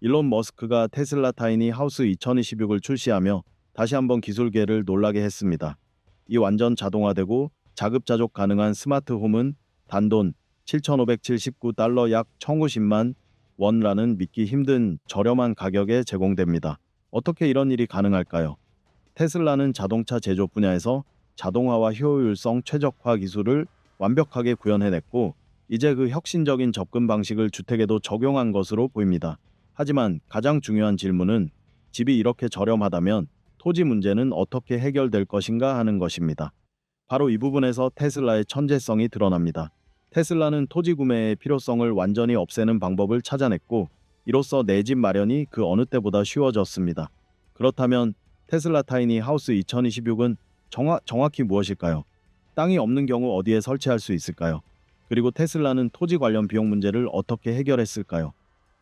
일론 머스크가 테슬라 타이니 하우스 2026을 출시하며 다시 한번 기술계를 놀라게 했습니다. 이 완전 자동화되고 자급자족 가능한 스마트홈은 단돈 7,579달러 약 1,050만 원라는 믿기 힘든 저렴한 가격에 제공됩니다. 어떻게 이런 일이 가능할까요? 테슬라는 자동차 제조 분야에서 자동화와 효율성 최적화 기술을 완벽하게 구현해냈고, 이제 그 혁신적인 접근 방식을 주택에도 적용한 것으로 보입니다. 하지만 가장 중요한 질문은, 집이 이렇게 저렴하다면 토지 문제는 어떻게 해결될 것인가 하는 것입니다. 바로 이 부분에서 테슬라의 천재성이 드러납니다. 테슬라는 토지 구매의 필요성을 완전히 없애는 방법을 찾아냈고, 이로써 내 집 마련이 그 어느 때보다 쉬워졌습니다. 그렇다면 테슬라 타이니 하우스 2026은 정확히 무엇일까요? 땅이 없는 경우 어디에 설치할 수 있을까요? 그리고 테슬라는 토지 관련 비용 문제를 어떻게 해결했을까요?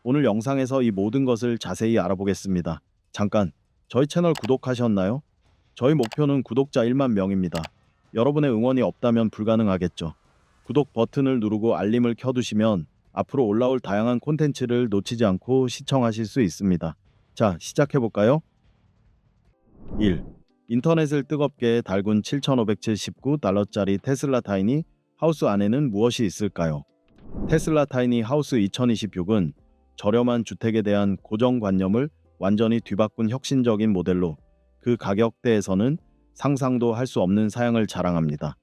오늘 영상에서 이 모든 것을 자세히 알아보겠습니다. 잠깐, 저희 채널 구독하셨나요? 저희 목표는 구독자 1만 명입니다. 여러분의 응원이 없다면 불가능하겠죠. 구독 버튼을 누르고 알림을 켜두시면 앞으로 올라올 다양한 콘텐츠를 놓치지 않고 시청하실 수 있습니다. 자, 시작해볼까요? 1. 인터넷을 뜨겁게 달군 7,579달러짜리 테슬라 타이니 하우스 안에는 무엇이 있을까요? 테슬라 타이니 하우스 2026은 저렴한 주택에 대한 고정관념을 완전히 뒤바꾼 혁신적인 모델로, 그 가격대에서는 상상도 할 수 없는 사양을 자랑합니다.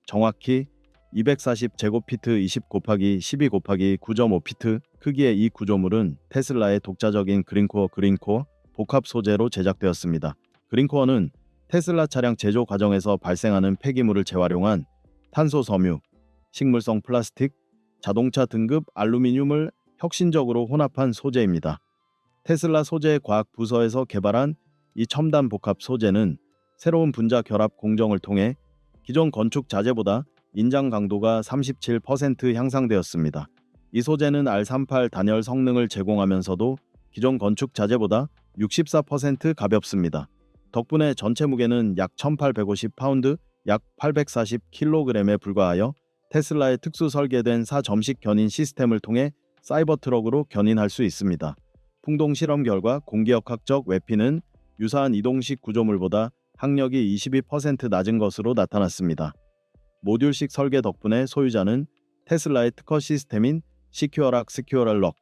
정확히 240제곱피트 20 곱하기 12 곱하기 9.5피트 크기의 이 구조물은 테슬라의 독자적인 그린코어 복합 소재로 제작되었습니다. 그린코어는 테슬라 차량 제조 과정에서 발생하는 폐기물을 재활용한 탄소 섬유, 식물성 플라스틱, 자동차 등급 알루미늄을 혁신적으로 혼합한 소재입니다. 테슬라 소재 과학 부서에서 개발한 이 첨단 복합 소재는 새로운 분자 결합 공정을 통해 기존 건축 자재보다 인장 강도가 37% 향상되었습니다. 이 소재는 R38 단열 성능을 제공하면서도 기존 건축 자재보다 64% 가볍습니다. 덕분에 전체 무게는 약 1850파운드, 약 840kg에 불과하여 테슬라의 특수 설계된 4점식 견인 시스템을 통해 사이버 트럭으로 견인할 수 있습니다. 풍동 실험 결과 공기역학적 외피는 유사한 이동식 구조물보다 항력이 22% 낮은 것으로 나타났습니다. 모듈식 설계 덕분에 소유자는 테슬라의 특허 시스템인 시큐어락 럭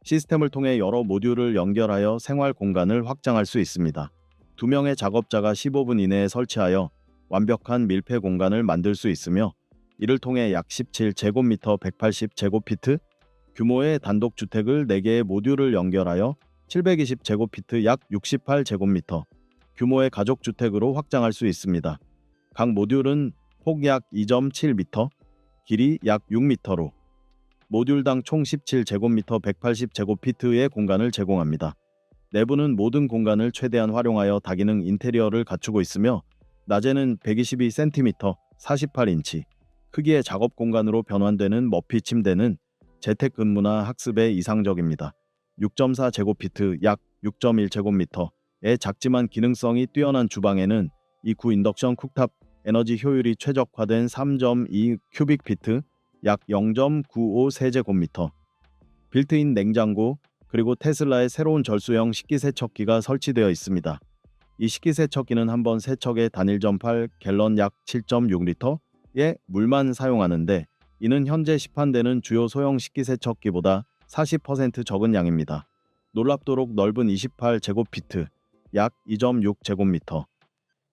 시스템을 통해 여러 모듈을 연결하여 생활 공간을 확장할 수 있습니다. 2명의 작업자가 15분 이내에 설치하여 완벽한 밀폐 공간을 만들 수 있으며, 이를 통해 약 17제곱미터 180제곱피트 규모의 단독주택을 4개의 모듈을 연결하여 720제곱피트 약 68제곱미터 규모의 가족주택으로 확장할 수 있습니다. 각 모듈은 폭 약 2.7m, 길이 약 6m로 모듈당 총 17제곱미터 180제곱피트의 공간을 제공합니다. 내부는 모든 공간을 최대한 활용하여 다기능 인테리어를 갖추고 있으며, 낮에는 122cm 48인치 크기의 작업 공간으로 변환되는 머피 침대는 재택근무나 학습에 이상적입니다. 6.4제곱피트 약 6.1제곱미터의 작지만 기능성이 뛰어난 주방에는 이구 인덕션 쿡탑 에너지 효율이 최적화된 3.2 큐빅피트 약 0.95세제곱미터 빌트인 냉장고, 그리고 테슬라의 새로운 절수형 식기세척기가 설치되어 있습니다. 이 식기세척기는 한번 세척에 단일 전팔 갤런 약 7.6리터의 물만 사용하는데, 이는 현재 시판되는 주요 소형 식기세척기보다 40% 적은 양입니다. 놀랍도록 넓은 28제곱피트 약 2.6제곱미터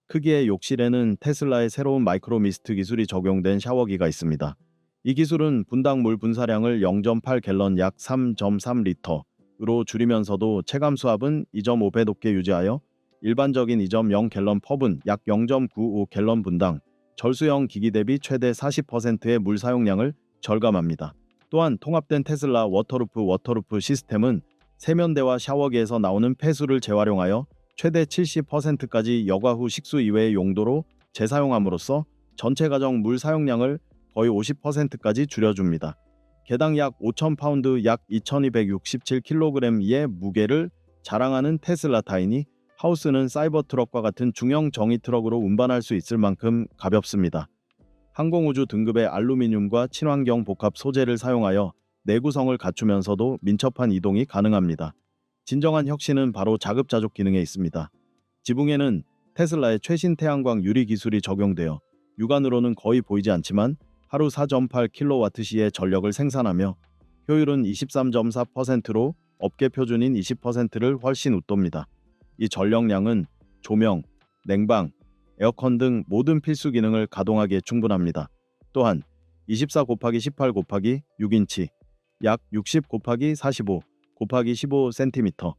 크기의 욕실에는 테슬라의 새로운 마이크로미스트 기술이 적용된 샤워기가 있습니다. 이 기술은 분당 물 분사량을 0.8갤런 약 3.3리터로 줄이면서도 체감 수압은 2.5배 높게 유지하여 일반적인 2.0갤런 퍼분 약 0.95갤런 분당 절수형 기기 대비 최대 40%의 물 사용량을 절감합니다. 또한 통합된 테슬라 워터루프 시스템은 세면대와 샤워기에서 나오는 폐수를 재활용하여 최대 70%까지 여과 후 식수 이외의 용도로 재사용함으로써 전체 가정 물 사용량을 거의 50%까지 줄여줍니다. 개당 약 5,000파운드 약 2,267kg의 무게를 자랑하는 테슬라 타이니 하우스는 사이버 트럭과 같은 중형 정의 트럭으로 운반할 수 있을 만큼 가볍습니다. 항공우주 등급의 알루미늄과 친환경 복합 소재를 사용하여 내구성을 갖추면서도 민첩한 이동이 가능합니다. 진정한 혁신은 바로 자급자족 기능에 있습니다. 지붕에는 테슬라의 최신 태양광 유리 기술이 적용되어 육안으로는 거의 보이지 않지만 하루 4.8kWh의 전력을 생산하며 효율은 23.4%로 업계 표준인 20%를 훨씬 웃돕니다. 이 전력량은 조명, 냉방, 에어컨 등 모든 필수 기능을 가동하기에 충분합니다. 또한 24 곱하기 18 곱하기 6인치, 약 60 곱하기 45 곱하기 15cm의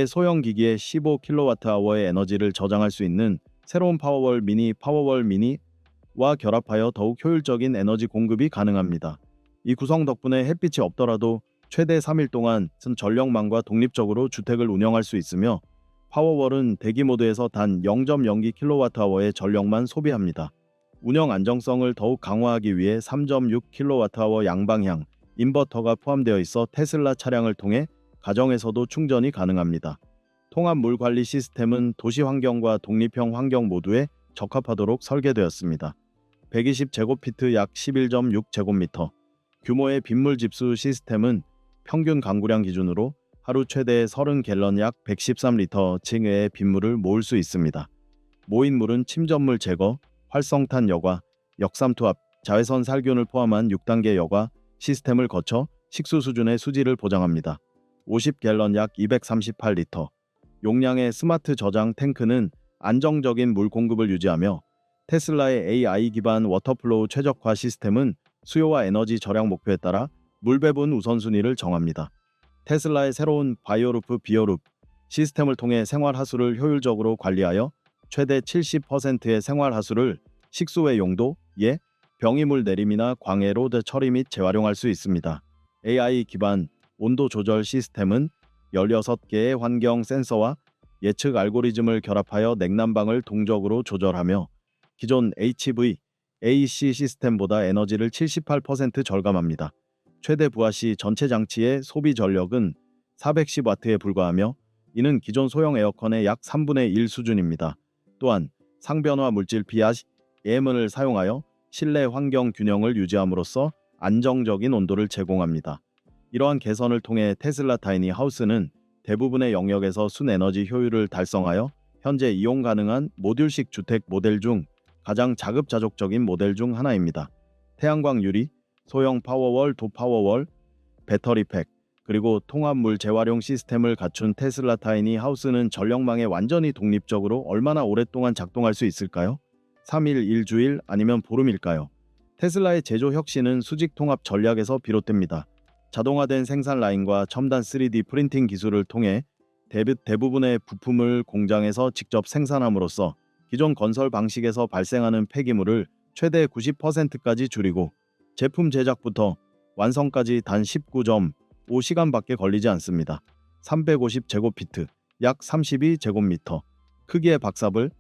소형 기기에 15kWh의 에너지를 저장할 수 있는 새로운 파워월 미니와 결합하여 더욱 효율적인 에너지 공급이 가능합니다. 이 구성 덕분에 햇빛이 없더라도 최대 3일 동안 전력망과 독립적으로 주택을 운영할 수 있으며 파워월은 대기 모드에서 단 0.02kWh의 전력만 소비합니다. 운영 안정성을 더욱 강화하기 위해 3.6kWh 양방향 인버터가 포함되어 있어 테슬라 차량을 통해 가정에서도 충전이 가능합니다. 통합 물 관리 시스템은 도시 환경과 독립형 환경 모두에 적합하도록 설계되었습니다. 120제곱피트 약 11.6제곱미터 규모의 빗물 집수 시스템은 평균 강구량 기준으로 하루 최대 30갤런 약 113리터 층의 빗물을 모을 수 있습니다. 모인 물은 침전물 제거, 활성탄 여과, 역삼투압, 자외선 살균을 포함한 6단계 여과 시스템을 거쳐 식수 수준의 수질을 보장합니다. 50갤런 약 238리터 용량의 스마트 저장 탱크는 안정적인 물 공급을 유지하며 테슬라의 AI 기반 워터플로우 최적화 시스템은 수요와 에너지 절약 목표에 따라 물 배분 우선순위를 정합니다. 테슬라의 새로운 바이오루프 비오루프 시스템을 통해 생활하수를 효율적으로 관리하여 최대 70%의 생활하수를 식수외 용도에 병이물 내림이나 광해 로드 처리 및 재활용할 수 있습니다. AI 기반 온도 조절 시스템은 16개의 환경 센서와 예측 알고리즘을 결합하여 냉난방을 동적으로 조절하며 기존 HVAC 시스템보다 에너지를 78% 절감합니다. 최대 부하 시 전체 장치의 소비 전력은 410W에 불과하며 이는 기존 소형 에어컨의 약 3분의 1 수준입니다. 또한 상변화 물질 PHEM을 사용하여 실내 환경 균형을 유지함으로써 안정적인 온도를 제공합니다. 이러한 개선을 통해 테슬라 타이니 하우스는 대부분의 영역에서 순에너지 효율을 달성하여 현재 이용 가능한 모듈식 주택 모델 중 가장 자급자족적인 모델 중 하나입니다. 태양광 유리, 소형 파워월, 도파워월, 배터리팩, 그리고 통합물 재활용 시스템을 갖춘 테슬라 타이니 하우스는 전력망에 완전히 독립적으로 얼마나 오랫동안 작동할 수 있을까요? 3일, 일주일 아니면 보름일까요? 테슬라의 제조 혁신은 수직 통합 전략에서 비롯됩니다. 자동화된 생산 라인과 첨단 3D 프린팅 기술을 통해 대부분의 부품을 공장에서 직접 생산함으로써 기존 건설 방식에서 발생하는 폐기물을 최대 90%까지 줄이고 제품 제작부터 완성까지 단 19.5시간밖에 걸리지 않습니다. 350제곱피트, 약 32제곱미터 크기의 박사블,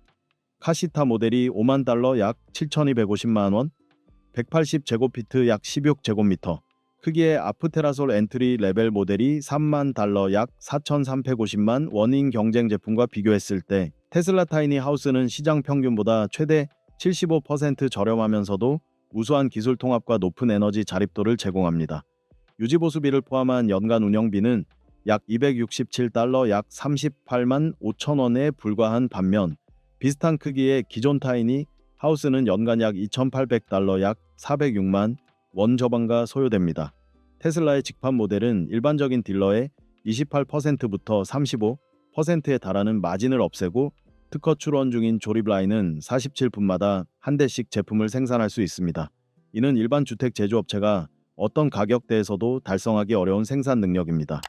카시타 모델이 $50,000 약 7,250만원, 180제곱피트 약 16제곱미터 크기의 아프테라솔 엔트리 레벨 모델이 $30,000 약 4,350만 원인 경쟁 제품과 비교했을 때 테슬라 타이니 하우스는 시장 평균보다 최대 75% 저렴하면서도 우수한 기술 통합과 높은 에너지 자립도를 제공합니다. 유지보수비를 포함한 연간 운영비는 약 $267 약 38만 5천 원에 불과한 반면 비슷한 크기의 기존 타이니 하우스는 연간 약 $2,800 약 406만 원 저반가 소요됩니다. 테슬라의 직판 모델은 일반적인 딜러의 28%부터 35%에 달하는 마진을 없애고 특허 출원 중인 조립 라인은 47분마다 한 대씩 제품을 생산할 수 있습니다. 이는 일반 주택 제조업체가 어떤 가격대에서도 달성하기 어려운 생산 능력입니다.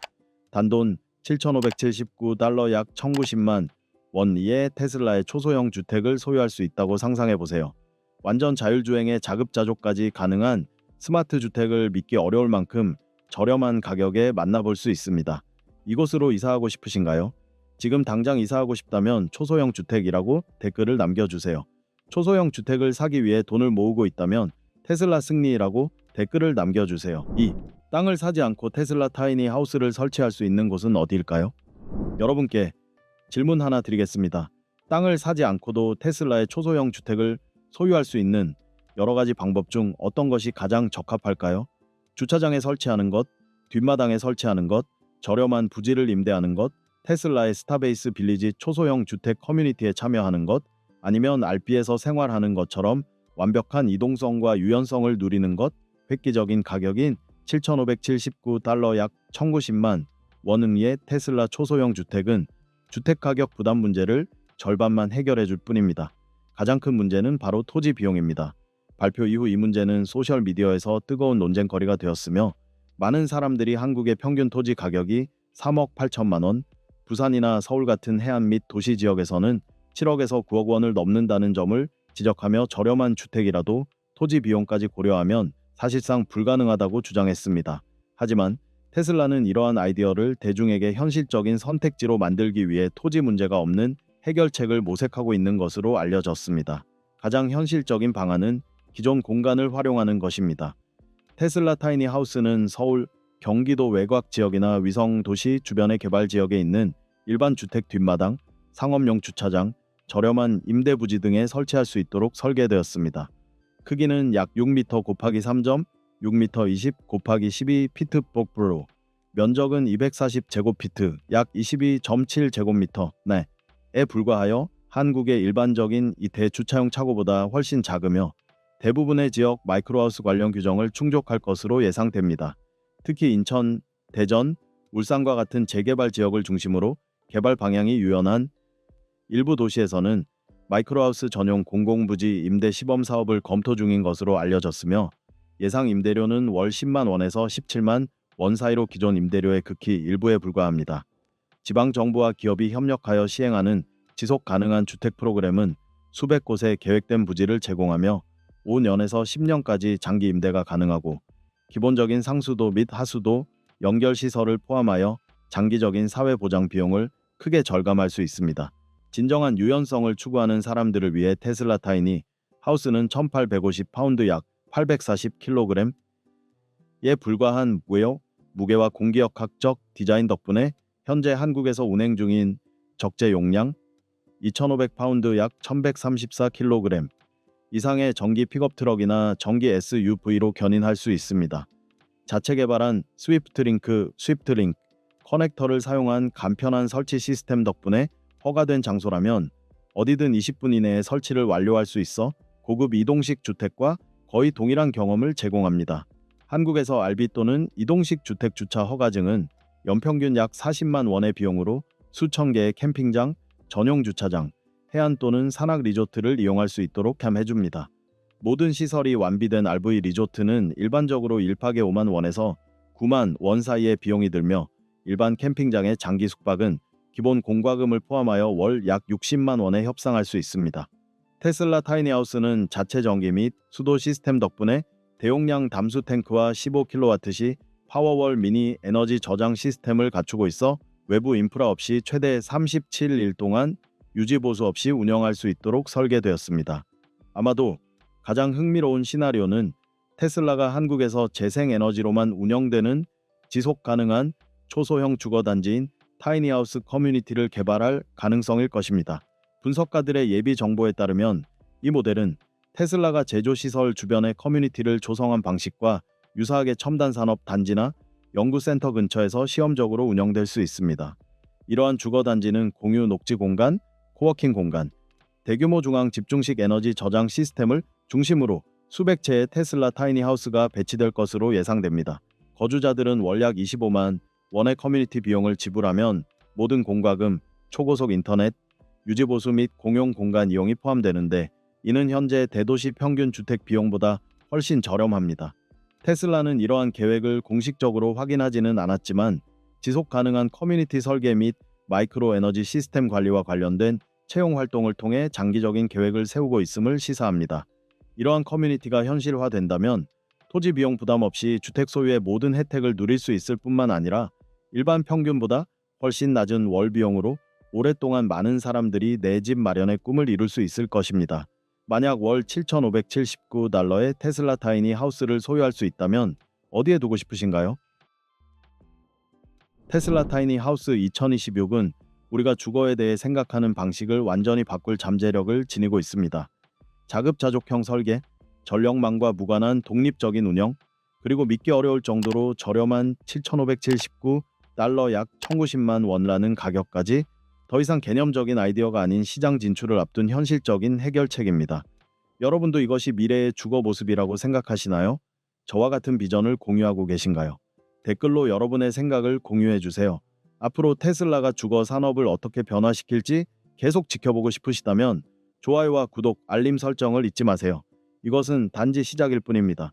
단돈 $7,579 약 1,090만 원의 테슬라의 초소형 주택을 소유할 수 있다고 상상해 보세요. 완전 자율주행의 자급자족까지 가능한 스마트 주택을 믿기 어려울 만큼 저렴한 가격에 만나볼 수 있습니다. 이곳으로 이사하고 싶으신가요? 지금 당장 이사하고 싶다면 초소형 주택이라고 댓글을 남겨주세요. 초소형 주택을 사기 위해 돈을 모으고 있다면 테슬라 승리라고 댓글을 남겨주세요. 2. 땅을 사지 않고 테슬라 타이니 하우스를 설치할 수 있는 곳은 어디일까요? 여러분께 질문 하나 드리겠습니다. 땅을 사지 않고도 테슬라의 초소형 주택을 소유할 수 있는 여러 가지 방법 중 어떤 것이 가장 적합할까요? 주차장에 설치하는 것, 뒷마당에 설치하는 것, 저렴한 부지를 임대하는 것, 테슬라의 스타베이스 빌리지 초소형 주택 커뮤니티에 참여하는 것, 아니면 알피에서 생활하는 것처럼 완벽한 이동성과 유연성을 누리는 것, 획기적인 가격인 7,579달러 약 1,090만 원의 테슬라 초소형 주택은 주택 가격 부담 문제를 절반만 해결해 줄 뿐입니다. 가장 큰 문제는 바로 토지 비용입니다. 발표 이후 이 문제는 소셜미디어에서 뜨거운 논쟁거리가 되었으며 많은 사람들이 한국의 평균 토지 가격이 3억 8천만 원, 부산이나 서울 같은 해안 및 도시 지역에서는 7억에서 9억 원을 넘는다는 점을 지적하며 저렴한 주택이라도 토지 비용까지 고려하면 사실상 불가능하다고 주장했습니다. 하지만 테슬라는 이러한 아이디어를 대중에게 현실적인 선택지로 만들기 위해 토지 문제가 없는 해결책을 모색하고 있는 것으로 알려졌습니다. 가장 현실적인 방안은 기존 공간을 활용하는 것입니다. 테슬라 타이니 하우스는 서울, 경기도 외곽 지역이나 위성 도시 주변의 개발 지역에 있는 일반 주택 뒷마당, 상업용 주차장, 저렴한 임대 부지 등에 설치할 수 있도록 설계되었습니다. 크기는 약 6m 곱하기 3점, 6m 20 곱하기 12 피트 폭브로, 면적은 240제곱피트, 약 22.7제곱미터 내에 불과하여 한국의 일반적인 이 대주차용 차고보다 훨씬 작으며 대부분의 지역 마이크로하우스 관련 규정을 충족할 것으로 예상됩니다. 특히 인천, 대전, 울산과 같은 재개발 지역을 중심으로 개발 방향이 유연한 일부 도시에서는 마이크로하우스 전용 공공부지 임대 시범 사업을 검토 중인 것으로 알려졌으며 예상 임대료는 월 10만 원에서 17만 원 사이로 기존 임대료의 극히 일부에 불과합니다. 지방정부와 기업이 협력하여 시행하는 지속 가능한 주택 프로그램은 수백 곳에 계획된 부지를 제공하며 5년에서 10년까지 장기 임대가 가능하고 기본적인 상수도 및 하수도, 연결시설을 포함하여 장기적인 사회보장 비용을 크게 절감할 수 있습니다. 진정한 유연성을 추구하는 사람들을 위해 테슬라 타이니 하우스는 1850파운드 약 840kg에 불과한 무게와 공기역학적 디자인 덕분에 현재 한국에서 운행 중인 적재 용량 2500파운드 약 1134kg 이상의 전기 픽업 트럭이나 전기 SUV로 견인할 수 있습니다. 자체 개발한 스위프트링크 커넥터를 사용한 간편한 설치 시스템 덕분에 허가된 장소라면 어디든 20분 이내에 설치를 완료할 수 있어 고급 이동식 주택과 거의 동일한 경험을 제공합니다. 한국에서 RB 또는 이동식 주택 주차 허가증은 연평균 약 40만 원의 비용으로 수천 개의 캠핑장, 전용 주차장, 해안 또는 산악 리조트를 이용할 수 있도록 해줍니다. 모든 시설이 완비된 RV 리조트는 일반적으로 1박에 5만 원에서 9만 원 사이의 비용이 들며 일반 캠핑장의 장기 숙박은 기본 공과금을 포함하여 월 약 60만 원에 협상할 수 있습니다. 테슬라 타이니하우스는 자체 전기 및 수도 시스템 덕분에 대용량 담수 탱크와 15kW시 파워월 미니 에너지 저장 시스템을 갖추고 있어 외부 인프라 없이 최대 37일 동안 유지 보수 없이 운영할 수 있도록 설계되었습니다. 아마도 가장 흥미로운 시나리오는 테슬라가 한국에서 재생에너지로만 운영되는 지속 가능한 초소형 주거단지인 타이니하우스 커뮤니티를 개발할 가능성일 것입니다. 분석가들의 예비 정보에 따르면 이 모델은 테슬라가 제조시설 주변의 커뮤니티를 조성한 방식과 유사하게 첨단 산업 단지나 연구센터 근처에서 시험적으로 운영될 수 있습니다. 이러한 주거단지는 공유 녹지 공간, 코워킹 공간, 대규모 중앙 집중식 에너지 저장 시스템을 중심으로 수백 채의 테슬라 타이니하우스가 배치될 것으로 예상됩니다. 거주자들은 월 약 25만 원의 커뮤니티 비용을 지불하면 모든 공과금, 초고속 인터넷, 유지보수 및 공용 공간 이용이 포함되는데 이는 현재 대도시 평균 주택 비용보다 훨씬 저렴합니다. 테슬라는 이러한 계획을 공식적으로 확인하지는 않았지만 지속 가능한 커뮤니티 설계 및 마이크로 에너지 시스템 관리와 관련된 채용 활동을 통해 장기적인 계획을 세우고 있음을 시사합니다. 이러한 커뮤니티가 현실화된다면 토지 비용 부담 없이 주택 소유의 모든 혜택을 누릴 수 있을 뿐만 아니라 일반 평균보다 훨씬 낮은 월 비용으로 오랫동안 많은 사람들이 내 집 마련의 꿈을 이룰 수 있을 것입니다. 만약 월 7,579달러의 테슬라 타이니 하우스를 소유할 수 있다면 어디에 두고 싶으신가요? 테슬라 타이니 하우스 2026은 우리가 주거에 대해 생각하는 방식을 완전히 바꿀 잠재력을 지니고 있습니다. 자급자족형 설계, 전력망과 무관한 독립적인 운영, 그리고 믿기 어려울 정도로 저렴한 7,579 달러 약 1,090만 원이라는 가격까지 더 이상 개념적인 아이디어가 아닌 시장 진출을 앞둔 현실적인 해결책입니다. 여러분도 이것이 미래의 주거 모습이라고 생각하시나요? 저와 같은 비전을 공유하고 계신가요? 댓글로 여러분의 생각을 공유해 주세요. 앞으로 테슬라가 주거 산업을 어떻게 변화시킬지 계속 지켜보고 싶으시다면 좋아요와 구독, 알림 설정을 잊지 마세요. 이것은 단지 시작일 뿐입니다.